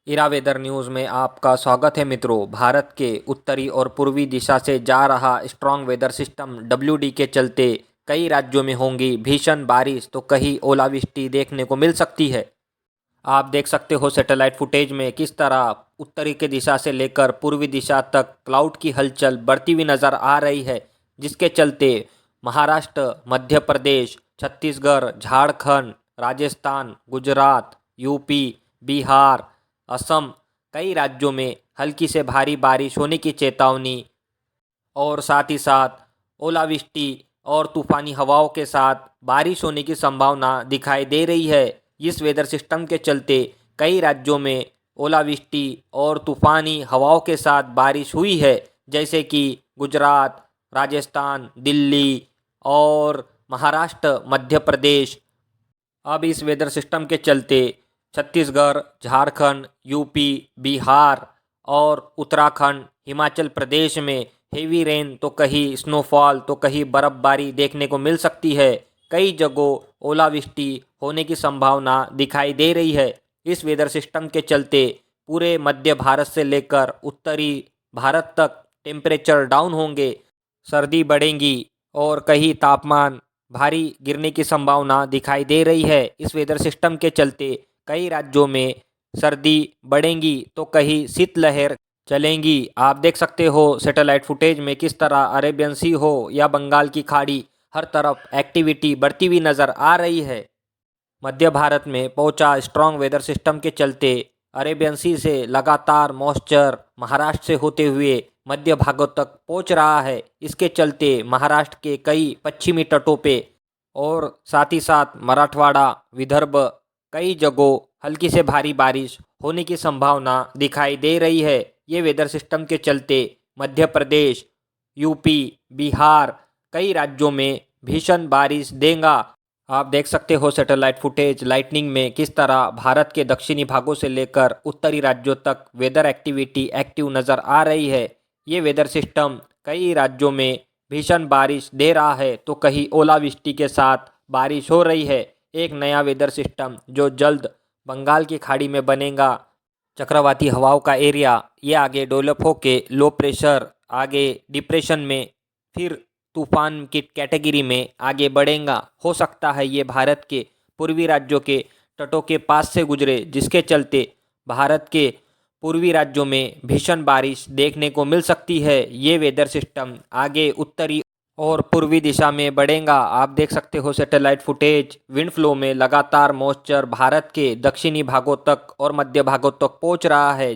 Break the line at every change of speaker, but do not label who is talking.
इरा weather news में आपका स्वागत है मित्रों। भारत के उत्तरी और पूर्वी दिशा से जा रहा स्ट्रॉन्ग वेदर सिस्टम डब्ल्यूडी के चलते कई राज्यों में होंगी भीषण बारिश तो कहीं ओलावृष्टि देखने को मिल सकती है। आप देख सकते हो सैटेलाइट फुटेज में किस तरह उत्तरी की दिशा से लेकर पूर्वी दिशा तक क्लाउड की हलचल बढ़ती हुई नज़र आ रही है, जिसके चलते महाराष्ट्र, मध्य प्रदेश, छत्तीसगढ़, झारखंड, राजस्थान, गुजरात, यूपी, बिहार, असम कई राज्यों में हल्की से भारी बारिश होने की चेतावनी और साथ ही साथ ओलावृष्टि और तूफानी हवाओं के साथ बारिश होने की संभावना दिखाई दे रही है। इस वेदर सिस्टम के चलते कई राज्यों में ओलावृष्टि और तूफानी हवाओं के साथ बारिश हुई है, जैसे कि गुजरात, राजस्थान, दिल्ली और महाराष्ट्र, मध्य प्रदेश। अब इस वेदर सिस्टम के चलते छत्तीसगढ़, झारखंड, यूपी, बिहार और उत्तराखंड, हिमाचल प्रदेश में हेवी रेन तो कहीं स्नोफॉल तो कहीं बर्फबारी देखने को मिल सकती है। कई जगहों ओलावृष्टि होने की संभावना दिखाई दे रही है। इस वेदर सिस्टम के चलते पूरे मध्य भारत से लेकर उत्तरी भारत तक टेम्परेचर डाउन होंगे, सर्दी बढ़ेंगी और कहीं तापमान भारी गिरने की संभावना दिखाई दे रही है। इस वेदर सिस्टम के चलते कई राज्यों में सर्दी बढ़ेंगी तो कहीं शीतलहर चलेंगी। आप देख सकते हो सैटेलाइट फुटेज में किस तरह अरेबियन सी हो या बंगाल की खाड़ी, हर तरफ एक्टिविटी बढ़ती हुई नज़र आ रही है। मध्य भारत में पहुंचा स्ट्रॉन्ग वेदर सिस्टम के चलते अरेबियन सी से लगातार मॉइस्चर महाराष्ट्र से होते हुए मध्य भागों तक पहुंच रहा है। इसके चलते महाराष्ट्र के कई पश्चिमी तटों पे और साथ ही साथ मराठवाड़ा, विदर्भ कई जगहों हल्की से भारी बारिश होने की संभावना दिखाई दे रही है। ये वेदर सिस्टम के चलते मध्य प्रदेश, यूपी, बिहार कई राज्यों में भीषण बारिश देगा। आप देख सकते हो सैटेलाइट फुटेज लाइटनिंग में किस तरह भारत के दक्षिणी भागों से लेकर उत्तरी राज्यों तक वेदर एक्टिविटी एक्टिव नज़र आ रही है। ये वेदर सिस्टम कई राज्यों में भीषण बारिश दे रहा है तो कहीं ओलावृष्टि के साथ बारिश हो रही है। एक नया वेदर सिस्टम जो जल्द बंगाल की खाड़ी में बनेगा, चक्रवाती हवाओं का एरिया ये आगे डेवलप होके लो प्रेशर आगे डिप्रेशन में फिर तूफान की कैटेगरी में आगे बढ़ेगा। हो सकता है ये भारत के पूर्वी राज्यों के तटों के पास से गुजरे, जिसके चलते भारत के पूर्वी राज्यों में भीषण बारिश देखने को मिल सकती है। ये वेदर सिस्टम आगे उत्तरी और पूर्वी दिशा में बढ़ेगा। आप देख सकते हो सैटेलाइट फुटेज विंड फ्लो में लगातार मॉइस्चर भारत के दक्षिणी भागों तक और मध्य भागों तक पहुंच रहा है,